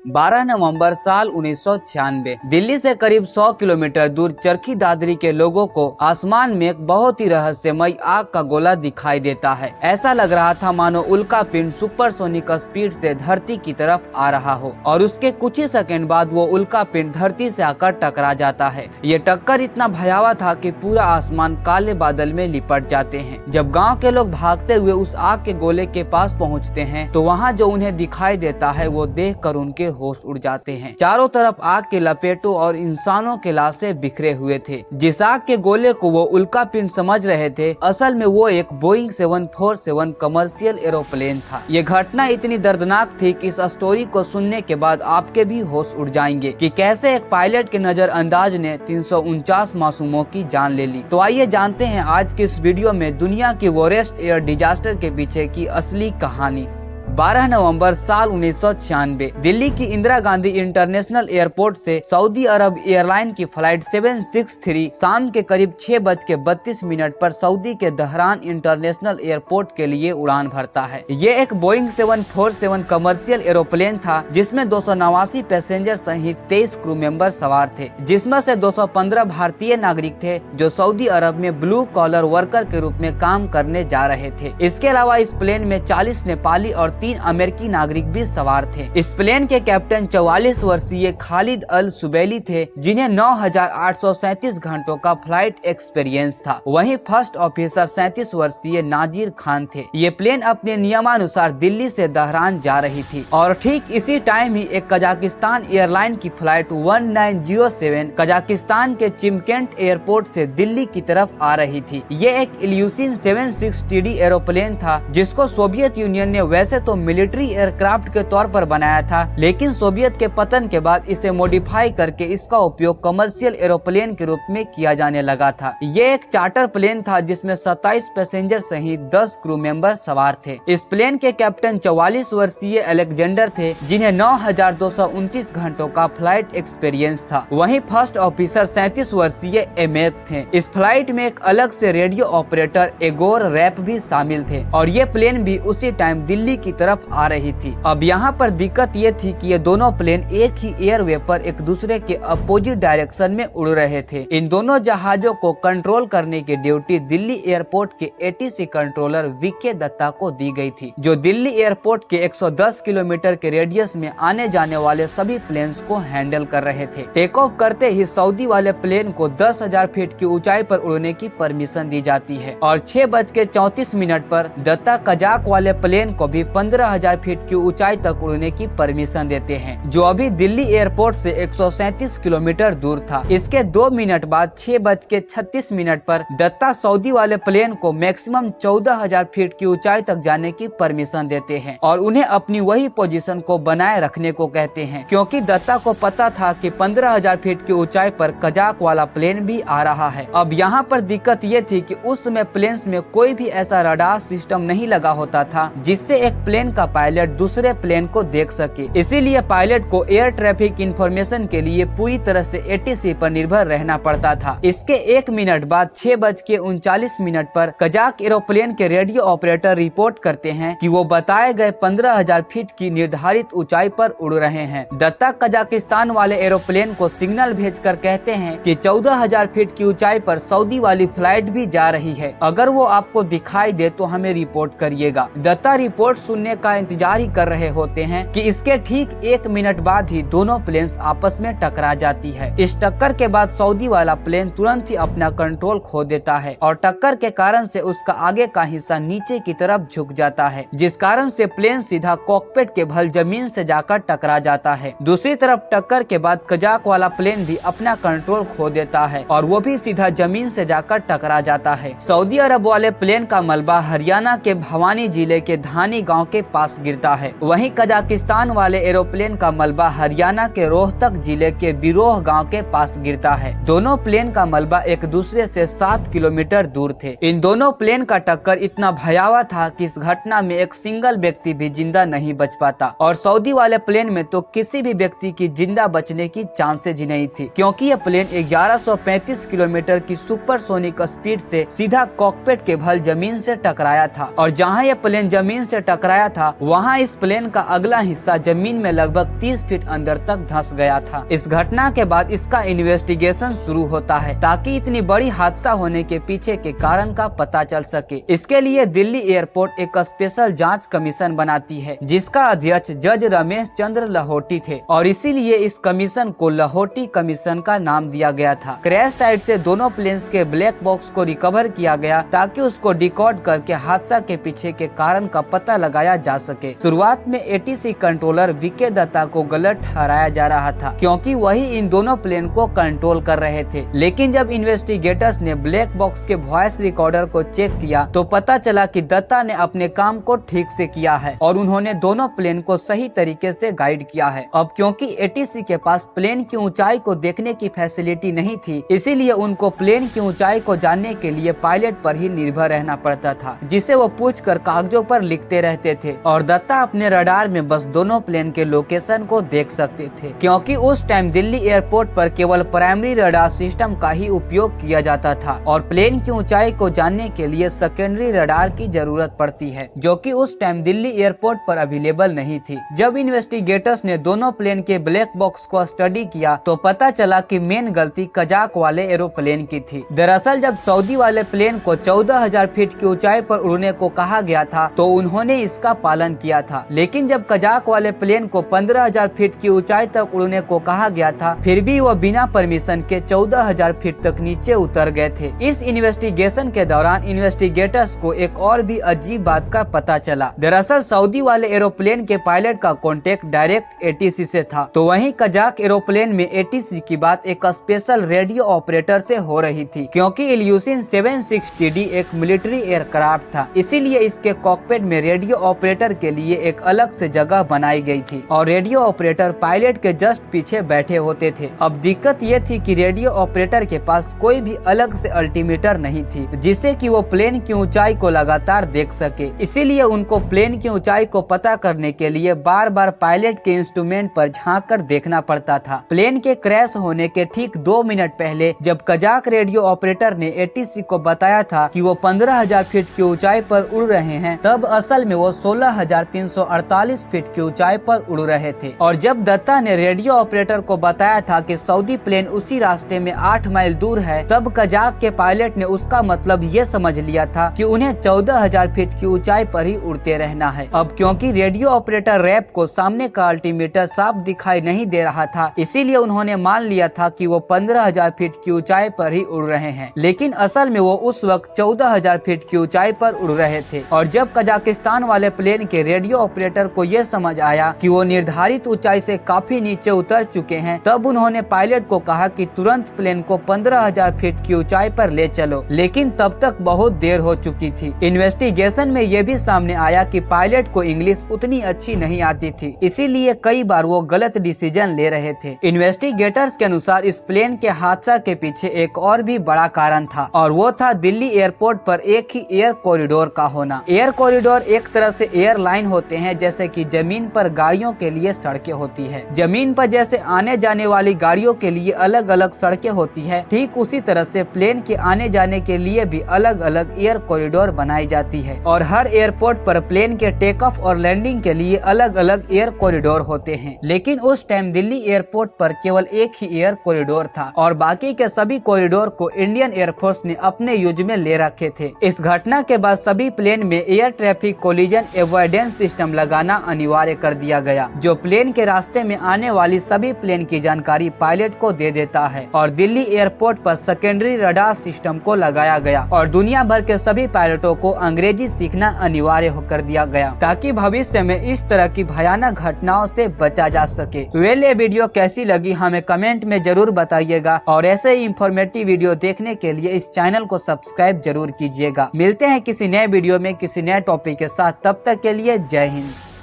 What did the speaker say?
12 नवंबर साल 1996 दिल्ली से करीब 100 किलोमीटर दूर चरखी दादरी के लोगों को आसमान में एक बहुत ही रहस्यमय आग का गोला दिखाई देता है। ऐसा लग रहा था मानो उल्का पिंड सुपरसोनिक स्पीड से धरती की तरफ आ रहा हो और उसके कुछ ही सेकंड बाद वो उल्का पिंड धरती से आकर टकरा जाता है। ये टक्कर इतना भयावह था कि पूरा आसमान काले बादल में लिपट जाते हैं। जब गाँव के लोग भागते हुए उस आग के गोले के पास पहुँचते हैं तो वहाँ जो उन्हें दिखाई देता है वो देख कर उनके होश उड़ जाते हैं। चारों तरफ आग के लपेटों और इंसानों के लाशें बिखरे हुए थे। जिस आग के गोले को वो उल्का पिंड समझ रहे थे, असल में वो एक बोइंग 747 कमर्शियल एरोप्लेन था। ये घटना इतनी दर्दनाक थी कि इस स्टोरी को सुनने के बाद आपके भी होश उड़ जाएंगे कि कैसे एक पायलट के नजरअंदाज ने 349 मासूमों की जान ले ली। तो आइए जानते हैं आज के इस वीडियो में दुनिया की वोरेस्ट एयर डिजास्टर के पीछे की असली कहानी। 12 नवंबर साल 1996 दिल्ली की इंदिरा गांधी इंटरनेशनल एयरपोर्ट से सऊदी अरब एयरलाइन की फ्लाइट 763 शाम के करीब 6:32 पर सऊदी के दहरान इंटरनेशनल एयरपोर्ट के लिए उड़ान भरता है। ये एक बोइंग 747 कमर्शियल एरोप्लेन था जिसमें 289 पैसेंजर सहित 23 क्रू मेंबर सवार थे, जिसमें से 215 भारतीय नागरिक थे जो सऊदी अरब में ब्लू कॉलर वर्कर के रूप में काम करने जा रहे थे। इसके अलावा इस प्लेन में 40 नेपाली और 3 अमेरिकी नागरिक भी सवार थे। इस प्लेन के कैप्टन 44 वर्षीय खालिद अल सुबैली थे, जिन्हें 9,837 घंटों का फ्लाइट एक्सपीरियंस था। वहीं फर्स्ट ऑफिसर 37 वर्षीय नाजिर खान थे। ये प्लेन अपने नियमानुसार दिल्ली से दहरान जा रही थी और ठीक इसी टाइम ही एक कजाकिस्तान एयरलाइन की फ्लाइट 1907 कजाकिस्तान के चिमकेंट एयरपोर्ट से दिल्ली की तरफ आ रही थी। ये एक इल्यूसिन 760 एरोप्लेन था जिसको सोवियत यूनियन ने वैसे तो मिलिट्री एयरक्राफ्ट के तौर पर बनाया था, लेकिन सोवियत के पतन के बाद इसे मॉडिफाई करके इसका उपयोग कमर्शियल एरोप्लेन के रूप में किया जाने लगा था। ये एक चार्टर प्लेन था जिसमें 27 पैसेंजर सहित 10 क्रू मेंबर सवार थे। इस प्लेन के कैप्टन 44 वर्षीय अलेक्जेंडर थे, जिन्हें 9,229 घंटों का फ्लाइट एक्सपीरियंस था। वहीं फर्स्ट ऑफिसर 37 वर्षीय एमेप थे। इस फ्लाइट में एक अलग से रेडियो ऑपरेटर एगोर रैप भी शामिल थे और ये प्लेन भी उसी टाइम दिल्ली की तरफ आ रही थी। अब यहाँ पर दिक्कत ये थी कि ये दोनों प्लेन एक ही एयरवे पर एक दूसरे के अपोजिट डायरेक्शन में उड़ रहे थे। इन दोनों जहाजों को कंट्रोल करने की ड्यूटी दिल्ली एयरपोर्ट के एटीसी कंट्रोलर वीके दत्ता को दी गई थी, जो दिल्ली एयरपोर्ट के 110 किलोमीटर के रेडियस में आने जाने वाले सभी प्लेन्स को हैंडल कर रहे थे। टेक ऑफ करते ही सऊदी वाले प्लेन को 10,000 फीट की ऊंचाई पर उड़ने की परमिशन दी जाती है और 6:34 पर दत्ता कजाक वाले प्लेन को भी 15,000 फीट की ऊंचाई तक उड़ने की परमिशन देते हैं, जो अभी दिल्ली एयरपोर्ट से 137 किलोमीटर दूर था। इसके 2 मिनट बाद 6:36 पर दत्ता सऊदी वाले प्लेन को मैक्सिमम 14,000 फीट की ऊंचाई तक जाने की परमिशन देते हैं और उन्हें अपनी वही पोजीशन को बनाए रखने को कहते हैं, क्योंकि दत्ता को पता था कि 15,000 फीट की ऊंचाई पर कजाक वाला प्लेन भी आ रहा है। अब यहाँ पर दिक्कत ये थी कि उस समय प्लेन्स में कोई भी ऐसा रडार सिस्टम नहीं लगा होता था जिससे एक प्लेन का पायलट दूसरे प्लेन को देख सके। इसीलिए पायलट को एयर ट्रैफिक इंफॉर्मेशन के लिए पूरी तरह से एटीसी पर निर्भर रहना पड़ता था। इसके 1 मिनट बाद 6:39 पर कजाक एरोप्लेन के रेडियो ऑपरेटर रिपोर्ट करते हैं कि वो बताए गए 15,000 फीट की निर्धारित ऊंचाई पर उड़ रहे हैं। दत्ता कजाकिस्तान वाले एरोप्लेन को सिग्नल भेजकर कहते हैं कि 14,000 फीट की ऊंचाई पर सऊदी वाली फ्लाइट भी जा रही है, अगर वो आपको दिखाई दे तो हमें रिपोर्ट करिएगा। दत्ता रिपोर्ट सुनने का इंतजार ही कर रहे होते हैं कि इसके ठीक 1 मिनट बाद ही दोनों प्लेन्स आपस में टकरा जाती है। इस टक्कर के बाद सऊदी वाला प्लेन तुरंत ही अपना कंट्रोल खो देता है और टक्कर के कारण से उसका आगे का हिस्सा नीचे की तरफ झुक जाता है, जिस कारण से प्लेन सीधा कॉकपिट के भल जमीन से जाकर टकरा जाता है। दूसरी तरफ टक्कर के बाद कजाक वाला प्लेन भी अपना कंट्रोल खो देता है और वो भी सीधा जमीन से जाकर टकरा जाता है। सऊदी अरब वाले प्लेन का मलबा हरियाणा के भवानी जिले के धानी गाँव के पास गिरता है। वहीं कजाकिस्तान वाले एरोप्लेन का मलबा हरियाणा के रोहतक जिले के बिरोह गांव के पास गिरता है। दोनों प्लेन का मलबा एक दूसरे से 7 किलोमीटर दूर थे। इन दोनों प्लेन का टक्कर इतना भयावह था कि इस घटना में एक सिंगल व्यक्ति भी जिंदा नहीं बच पाता और सऊदी वाले प्लेन में तो किसी भी व्यक्ति की जिंदा बचने की चांसेज ही नहीं थी, क्योंकि यह प्लेन 1135 किलोमीटर की सुपरसोनिक स्पीड से सीधा कॉकपिट के भल जमीन से टकराया था और जहाँ यह प्लेन जमीन से टकराया गया था वहाँ इस प्लेन का अगला हिस्सा जमीन में लगभग 30 फीट अंदर तक धंस गया था। इस घटना के बाद इसका इन्वेस्टिगेशन शुरू होता है ताकि इतनी बड़ी हादसा होने के पीछे के कारण का पता चल सके। इसके लिए दिल्ली एयरपोर्ट एक स्पेशल जांच कमीशन बनाती है जिसका अध्यक्ष जज रमेश चंद्र लाहौटी थे और इसीलिए इस कमीशन को लाहौटी कमीशन का नाम दिया गया था। क्रैश साइट से दोनों प्लेन्स के ब्लैक बॉक्स को रिकवर किया गया ताकि उसको डिकोड करके हादसा के पीछे के कारण का पता लगाया जा सके। शुरुआत में एटीसी कंट्रोलर वीके दत्ता को गलत ठहराया जा रहा था क्योंकि वही इन दोनों प्लेन को कंट्रोल कर रहे थे, लेकिन जब इन्वेस्टिगेटर्स ने ब्लैक बॉक्स के वॉइस रिकॉर्डर को चेक किया तो पता चला कि दत्ता ने अपने काम को ठीक से किया है और उन्होंने दोनों प्लेन को सही तरीके से गाइड किया है। अब क्योंकि एटीसी के पास प्लेन की ऊंचाई को देखने की फैसिलिटी नहीं थी, इसीलिए उनको प्लेन की ऊंचाई को जानने के लिए पायलट पर ही निर्भर रहना पड़ता था जिसे वो पूछकर कागजों पर लिखते रहते थे और दत्ता अपने रडार में बस दोनों प्लेन के लोकेशन को देख सकते थे क्योंकि उस टाइम दिल्ली एयरपोर्ट पर केवल प्राइमरी रडार सिस्टम का ही उपयोग किया जाता था और प्लेन की ऊंचाई को जानने के लिए सेकेंडरी रडार की जरूरत पड़ती है जो कि उस टाइम दिल्ली एयरपोर्ट पर अवेलेबल नहीं थी। जब इन्वेस्टिगेटर्स ने दोनों प्लेन के ब्लैक बॉक्स को स्टडी किया तो पता चला कि मेन गलती कजाक वाले एरोप्लेन की थी। दरअसल जब सऊदी वाले प्लेन को 14,000 फीट की ऊंचाई पर उड़ने को कहा गया था तो उन्होंने इसका पालन किया था, लेकिन जब कजाक वाले प्लेन को 15,000 फीट की ऊंचाई तक उड़ने को कहा गया था फिर भी वो बिना परमिशन के 14,000 फीट तक नीचे उतर गए थे। इस इन्वेस्टिगेशन के दौरान इन्वेस्टिगेटर्स को एक और भी अजीब बात का पता चला। दरअसल सऊदी वाले एरोप्लेन के पायलट का कॉन्टेक्ट डायरेक्ट एटीसी से था, तो वहीं कजाक एरोप्लेन में एटीसी की बात एक स्पेशल रेडियो ऑपरेटर से हो रही थी क्योंकि इल्यूसिन 760D एक मिलिट्री एयरक्राफ्ट था, इसीलिए इसके कॉकपिट में रेडियो ऑपरेटर के लिए एक अलग से जगह बनाई गई थी और रेडियो ऑपरेटर पायलट के जस्ट पीछे बैठे होते थे। अब दिक्कत ये थी कि रेडियो ऑपरेटर के पास कोई भी अलग से अल्टीमीटर नहीं थी जिससे कि वो प्लेन की ऊंचाई को लगातार देख सके, इसीलिए उनको प्लेन की ऊंचाई को पता करने के लिए बार बार पायलट के इंस्ट्रूमेंट पर झांक कर देखना पड़ता था। प्लेन के क्रैश होने के ठीक 2 मिनट पहले जब कजाक रेडियो ऑपरेटर ने एटीसी को बताया था कि वो 15,000 फीट की ऊंचाई पर उड़ रहे हैं, तब असल में वो 16,348 फीट की ऊंचाई पर उड़ रहे थे। और जब दत्ता ने रेडियो ऑपरेटर को बताया था कि सऊदी प्लेन उसी रास्ते में 8 माइल दूर है, तब कजाक के पायलट ने उसका मतलब ये समझ लिया था कि उन्हें 14,000 फीट की ऊंचाई पर ही उड़ते रहना है। अब क्योंकि रेडियो ऑपरेटर रैप को सामने का अल्टीमीटर साफ दिखाई नहीं दे रहा था, इसीलिए उन्होंने मान लिया था कि वो 15,000 फीट की ऊंचाई पर ही उड़ रहे हैं, लेकिन असल में वो उस वक्त 14,000 फीट की ऊंचाई पर उड़ रहे थे। और जब कजाकिस्तान वाले प्लेन के रेडियो ऑपरेटर को ये समझ आया कि वो निर्धारित ऊंचाई से काफी नीचे उतर चुके हैं, तब उन्होंने पायलट को कहा कि तुरंत प्लेन को 15,000 फीट की ऊंचाई पर ले चलो, लेकिन तब तक बहुत देर हो चुकी थी। इन्वेस्टिगेशन में ये भी सामने आया कि पायलट को इंग्लिश उतनी अच्छी नहीं आती थी, इसीलिए कई बार वो गलत डिसीजन ले रहे थे। इन्वेस्टिगेटर्स के अनुसार इस प्लेन के हादसा के पीछे एक और भी बड़ा कारण था और वो था दिल्ली एयरपोर्ट पर एक ही एयर कॉरिडोर का होना। एयर कॉरिडोर एक तरह से एयरलाइन होते हैं, जैसे कि जमीन पर गाड़ियों के लिए सड़कें होती है। जमीन पर जैसे आने जाने वाली गाड़ियों के लिए अलग अलग सड़कें होती है, ठीक उसी तरह से प्लेन के आने जाने के लिए भी अलग अलग एयर कॉरिडोर बनाई जाती है और हर एयरपोर्ट पर प्लेन के टेक ऑफ और लैंडिंग के लिए अलग अलग एयर कॉरिडोर होते हैं। लेकिन उस टाइम दिल्ली एयरपोर्ट पर केवल एक ही एयर कॉरिडोर था और बाकी के सभी कॉरिडोर को इंडियन एयरफोर्स ने अपने यूज में ले रखे थे। इस घटना के बाद सभी प्लेन में air traffic collision avoidance system लगाना अनिवार्य कर दिया गया, जो प्लेन के रास्ते में आने वाली सभी प्लेन की जानकारी पायलट को दे देता है। और दिल्ली एयरपोर्ट पर सेकेंडरी रडार सिस्टम को लगाया गया और दुनिया भर के सभी पायलटों को अंग्रेजी सीखना अनिवार्य कर दिया गया ताकि भविष्य में इस तरह की भयानक घटनाओं से बचा जा सके। ये वीडियो कैसी लगी हमें कमेंट में जरूर बताइएगा और ऐसे ही इंफॉर्मेटिव वीडियो देखने के लिए इस चैनल को सब्सक्राइब जरूर कीजिएगा। मिलते हैं किसी नए वीडियो में किसी नए टॉपिक के साथ, तब तक के लिए जय हिंद।